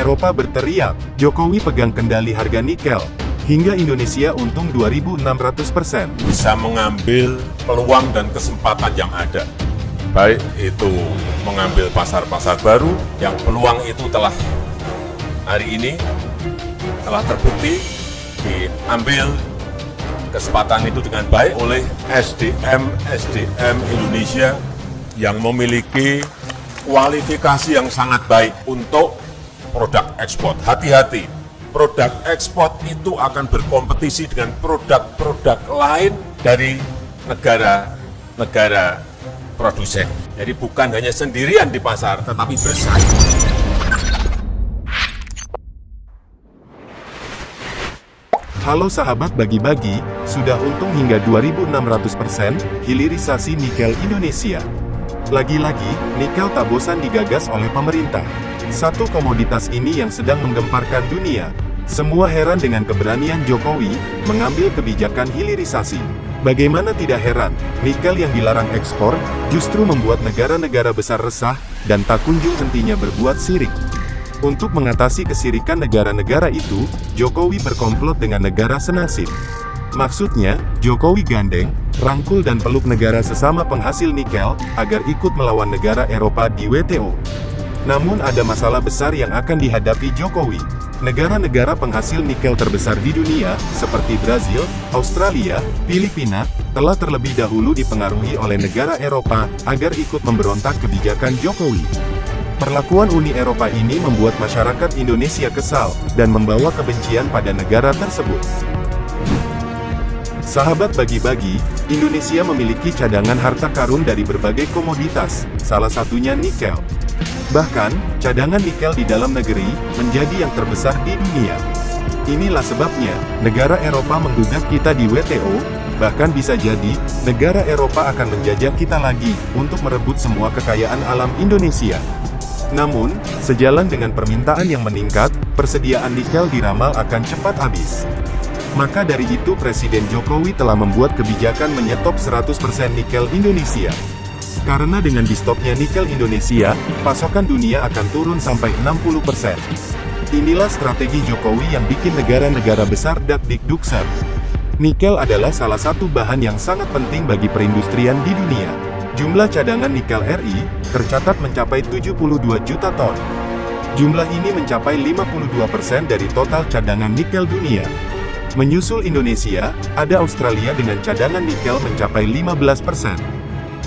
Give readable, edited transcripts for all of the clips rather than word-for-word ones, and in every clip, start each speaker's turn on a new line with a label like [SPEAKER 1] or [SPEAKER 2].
[SPEAKER 1] Eropa berteriak, Jokowi pegang kendali harga nikel. Hingga Indonesia untung 2.600%.
[SPEAKER 2] Bisa mengambil peluang dan kesempatan yang ada. Baik itu mengambil pasar-pasar baru, yang peluang itu telah hari ini telah terbukti diambil kesempatan itu dengan baik oleh SDM Indonesia yang memiliki kualifikasi yang sangat baik untuk produk ekspor. Hati-hati, produk ekspor itu akan berkompetisi dengan produk-produk lain dari negara-negara produsen. Jadi bukan hanya sendirian di pasar, tetapi bersaing.
[SPEAKER 1] Halo sahabat bagi-bagi, sudah untung hingga 2.600% hilirisasi nikel Indonesia. Lagi-lagi, nikel tak bosan digagas oleh pemerintah. Satu komoditas ini yang sedang menggemparkan dunia. Semua heran dengan keberanian Jokowi mengambil kebijakan hilirisasi. Bagaimana tidak heran, nikel yang dilarang ekspor justru membuat negara-negara besar resah dan tak kunjung hentinya berbuat sirik. Untuk mengatasi kesirikan negara-negara itu, Jokowi berkomplot dengan negara senasib. Maksudnya, Jokowi gandeng, rangkul dan peluk negara sesama penghasil nikel agar ikut melawan negara Eropa di WTO. Namun ada masalah besar yang akan dihadapi Jokowi. Negara-negara penghasil nikel terbesar di dunia, seperti Brazil, Australia, Filipina, telah terlebih dahulu dipengaruhi oleh negara Eropa agar ikut memberontak kebijakan Jokowi. Perlakuan Uni Eropa ini membuat masyarakat Indonesia kesal dan membawa kebencian pada negara tersebut. Sahabat bagi-bagi, Indonesia memiliki cadangan harta karun dari berbagai komoditas, salah satunya nikel. Bahkan, cadangan nikel di dalam negeri menjadi yang terbesar di dunia. Inilah sebabnya, negara Eropa menggugat kita di WTO, bahkan bisa jadi, negara Eropa akan menjajah kita lagi untuk merebut semua kekayaan alam Indonesia. Namun, sejalan dengan permintaan yang meningkat, persediaan nikel diramal akan cepat habis. Maka dari itu Presiden Jokowi telah membuat kebijakan menyetop 100% nikel Indonesia. Karena dengan di-stopnya nikel Indonesia, pasokan dunia akan turun sampai 60%. Inilah strategi Jokowi yang bikin negara-negara besar dak-dik-dukser. Nikel adalah salah satu bahan yang sangat penting bagi perindustrian di dunia. Jumlah cadangan nikel RI tercatat mencapai 72 juta ton. Jumlah ini mencapai 52% dari total cadangan nikel dunia. Menyusul Indonesia, ada Australia dengan cadangan nikel mencapai 15%.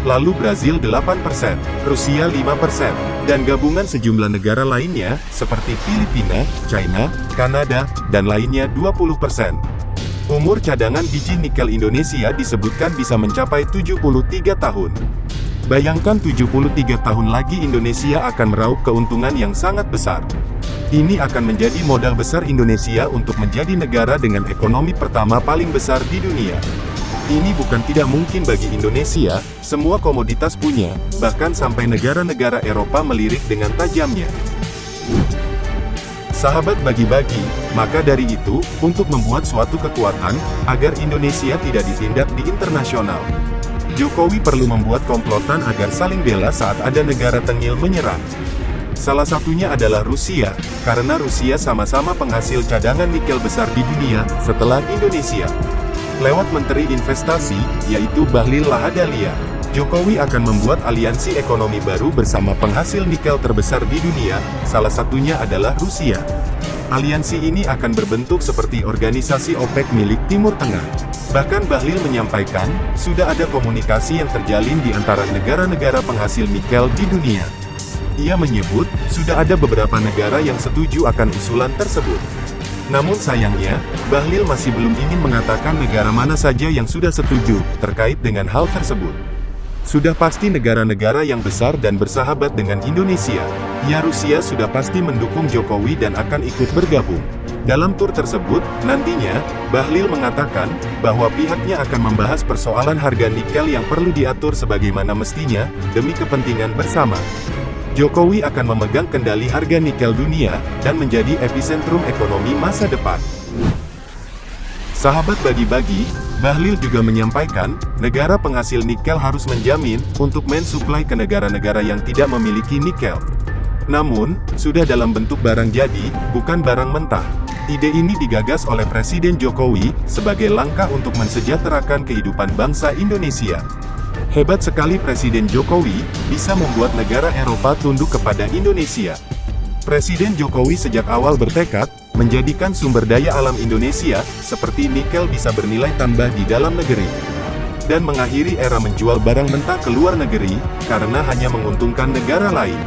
[SPEAKER 1] Lalu Brazil 8%, Rusia 5%, dan gabungan sejumlah negara lainnya, seperti Filipina, China, Kanada, dan lainnya 20%. Umur cadangan biji nikel Indonesia disebutkan bisa mencapai 73 tahun. Bayangkan 73 tahun lagi Indonesia akan meraup keuntungan yang sangat besar. Ini akan menjadi modal besar Indonesia untuk menjadi negara dengan ekonomi pertama paling besar di dunia. Ini bukan tidak mungkin bagi Indonesia, semua komoditas punya, bahkan sampai negara-negara Eropa melirik dengan tajamnya. Sahabat bagi-bagi, maka dari itu, untuk membuat suatu kekuatan, agar Indonesia tidak ditindak di internasional, Jokowi perlu membuat komplotan agar saling bela saat ada negara tengil menyerang. Salah satunya adalah Rusia, karena Rusia sama-sama penghasil cadangan nikel besar di dunia, setelah Indonesia. Lewat Menteri Investasi, yaitu Bahlil Lahadalia, Jokowi akan membuat aliansi ekonomi baru bersama penghasil nikel terbesar di dunia, salah satunya adalah Rusia. Aliansi ini akan berbentuk seperti organisasi OPEC milik Timur Tengah. Bahkan Bahlil menyampaikan, sudah ada komunikasi yang terjalin di antara negara-negara penghasil nikel di dunia. Ia menyebut, sudah ada beberapa negara yang setuju akan usulan tersebut. Namun sayangnya, Bahlil masih belum ingin mengatakan negara mana saja yang sudah setuju terkait dengan hal tersebut. Sudah pasti negara-negara yang besar dan bersahabat dengan Indonesia. Ya, Rusia sudah pasti mendukung Jokowi dan akan ikut bergabung. Dalam tur tersebut, nantinya, Bahlil mengatakan bahwa pihaknya akan membahas persoalan harga nikel yang perlu diatur sebagaimana mestinya, demi kepentingan bersama. Jokowi akan memegang kendali harga nikel dunia, dan menjadi epicentrum ekonomi masa depan. Sahabat bagi-bagi, Bahlil juga menyampaikan, negara penghasil nikel harus menjamin, untuk mensuplai ke negara-negara yang tidak memiliki nikel. Namun, sudah dalam bentuk barang jadi, bukan barang mentah. Ide ini digagas oleh Presiden Jokowi, sebagai langkah untuk mensejahterakan kehidupan bangsa Indonesia. Hebat sekali Presiden Jokowi, bisa membuat negara Eropa tunduk kepada Indonesia. Presiden Jokowi sejak awal bertekad, menjadikan sumber daya alam Indonesia, seperti nikel bisa bernilai tambah di dalam negeri. Dan mengakhiri era menjual barang mentah ke luar negeri, karena hanya menguntungkan negara lain.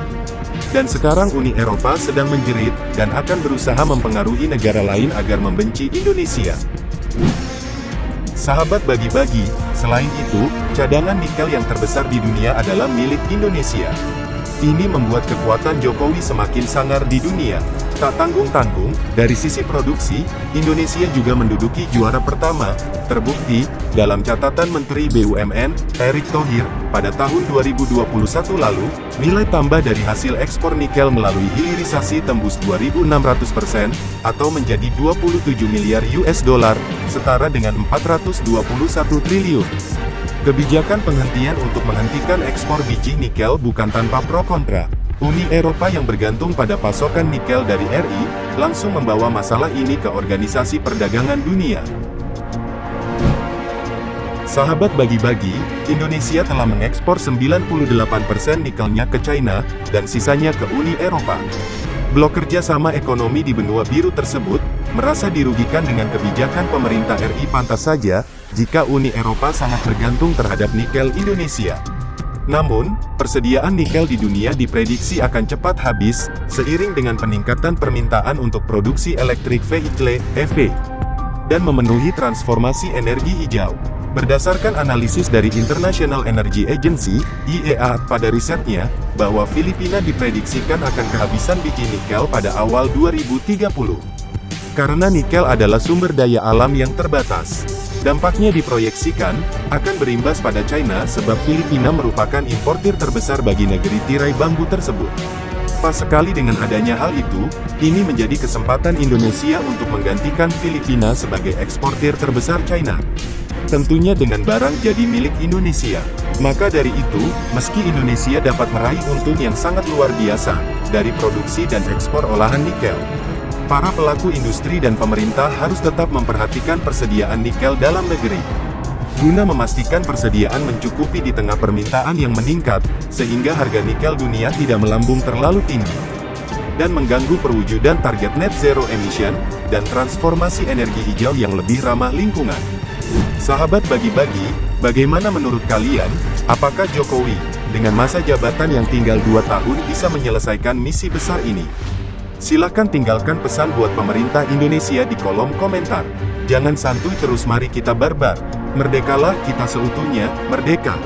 [SPEAKER 1] Dan sekarang Uni Eropa sedang menjerit, dan akan berusaha mempengaruhi negara lain agar membenci Indonesia. Sahabat bagi-bagi, selain itu, cadangan nikel yang terbesar di dunia adalah milik Indonesia. Ini membuat kekuatan Jokowi semakin sangar di dunia. Tak tanggung-tanggung, dari sisi produksi, Indonesia juga menduduki juara pertama. Terbukti, dalam catatan Menteri BUMN, Erick Thohir, pada tahun 2021 lalu, nilai tambah dari hasil ekspor nikel melalui hilirisasi tembus 2.600%, atau menjadi 27 miliar US dollar, setara dengan 421 triliun. Kebijakan penghentian untuk menghentikan ekspor biji nikel bukan tanpa pro kontra. Uni Eropa yang bergantung pada pasokan nikel dari RI, langsung membawa masalah ini ke Organisasi Perdagangan Dunia. Sahabat bagi-bagi, Indonesia telah mengekspor 98% nikelnya ke China, dan sisanya ke Uni Eropa. Blok kerjasama ekonomi di benua biru tersebut, merasa dirugikan dengan kebijakan pemerintah RI. Pantas saja, jika Uni Eropa sangat bergantung terhadap nikel Indonesia. Namun, persediaan nikel di dunia diprediksi akan cepat habis, seiring dengan peningkatan permintaan untuk produksi elektrik vehicle, EV, dan memenuhi transformasi energi hijau. Berdasarkan analisis dari International Energy Agency, IEA, pada risetnya, bahwa Filipina diprediksikan akan kehabisan biji nikel pada awal 2030. Karena nikel adalah sumber daya alam yang terbatas. Dampaknya diproyeksikan, akan berimbas pada China sebab Filipina merupakan importir terbesar bagi negeri tirai bambu tersebut. Pas sekali dengan adanya hal itu, ini menjadi kesempatan Indonesia untuk menggantikan Filipina sebagai eksportir terbesar China. Tentunya dengan barang jadi milik Indonesia. Maka dari itu, meski Indonesia dapat meraih untung yang sangat luar biasa, dari produksi dan ekspor olahan nikel, para pelaku industri dan pemerintah harus tetap memperhatikan persediaan nikel dalam negeri, guna memastikan persediaan mencukupi di tengah permintaan yang meningkat, sehingga harga nikel dunia tidak melambung terlalu tinggi, dan mengganggu perwujudan target net zero emission, dan transformasi energi hijau yang lebih ramah lingkungan. Sahabat bagi-bagi, bagaimana menurut kalian? Apakah Jokowi, dengan masa jabatan yang tinggal 2 tahun bisa menyelesaikan misi besar ini? Silakan tinggalkan pesan buat pemerintah Indonesia di kolom komentar. Jangan santuy terus, mari kita barbar. Merdekalah kita seutuhnya, merdeka!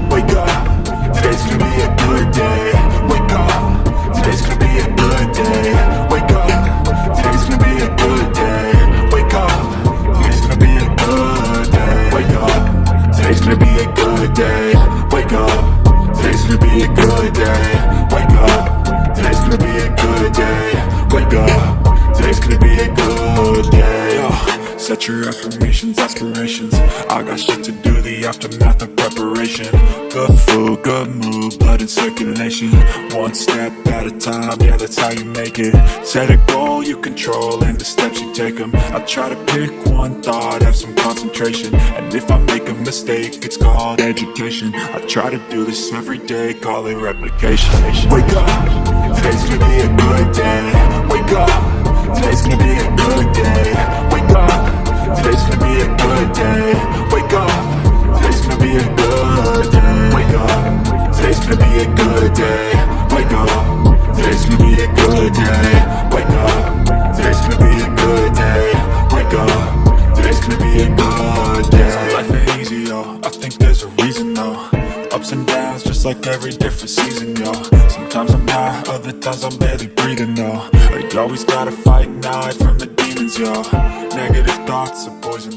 [SPEAKER 3] Wake up, today's gonna be a good day. Wake up, today's gonna be a good day. Wake up, today's gonna be a good day. Wake up, today's gonna be a good day. Wake up, today's gonna be a good day. Wake up, today's gonna be a good day. Wake up, today's gonna be a good day. Wake up, today's gonna be a good day. Set your affirmations, aspirations. I got shit to do, the aftermath of preparation. Good food, good mood, blood in circulation. One step at a time, yeah, that's how you make it. Set a goal you control and the steps you take them. I try to pick one thought, have some concentration. And if I make a mistake, it's called education. I try to do this every day, call it replication. Wake up, today's gonna be a good day. Wake up, today's gonna be a good day. Wake up, today's gonna be a good day. Wake up, today's gonna be a good day. Wake up, today's gonna be a good day. Wake up, today's gonna be a good day. Wake up, today's gonna be a good day. Wake up, today's gonna be a good day. Life ain't easy, yo. I think there's a reason, though. Ups and downs, just like every different season, yo. Sometimes I'm high, other times I'm barely breathing, though. You always gotta fight and hide from the demons demons, yo. Negative thoughts are poison.